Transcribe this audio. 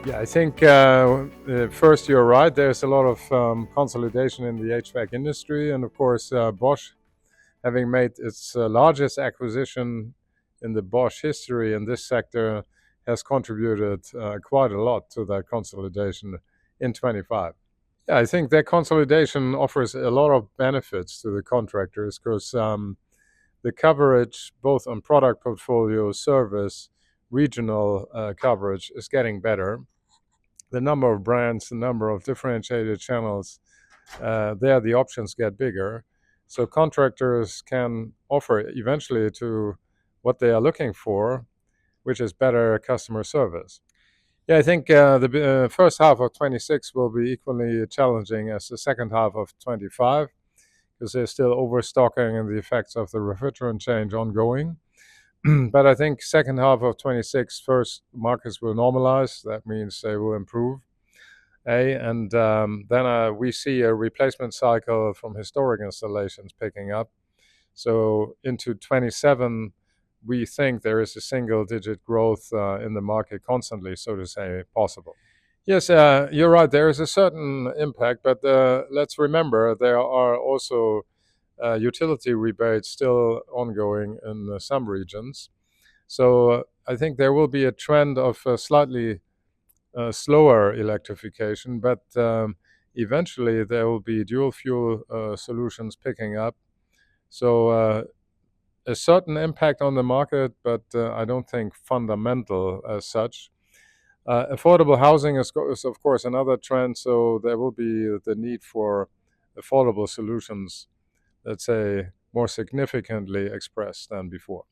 Yeah, I think first you're right. There's a lot of consolidation in the HVAC industry, and of course, Bosch, having made its largest acquisition in the Bosch history in this sector, has contributed quite a lot to that consolidation in 25. Yeah, I think that consolidation offers a lot of benefits to the contractors because the coverage, both on product portfolio, service, regional coverage, is getting better. The number of brands, the number of differentiated channels, there the options get bigger. So contractors can offer eventually to what they are looking for, which is better customer service. Yeah, I think the first half of 26 will be equally challenging as the second half of 25 because there's still overstocking and the effects of the refrigerant change ongoing. But I think second half of 26, first markets will normalize. That means they will improve. And then we see a replacement cycle from historic installations picking up. So into 27, we think there is a single-digit growth in the market constantly, so to say, possible. Yes, you're right. There is a certain impact, but let's remember there are also utility rebates still ongoing in some regions. So I think there will be a trend of slightly slower electrification, but eventually there will be dual fuel solutions picking up. So a certain impact on the market, but I don't think fundamental as such. Affordable housing is, of course, another trend, so there will be the need for affordable solutions, let's say, more significantly expressed than before.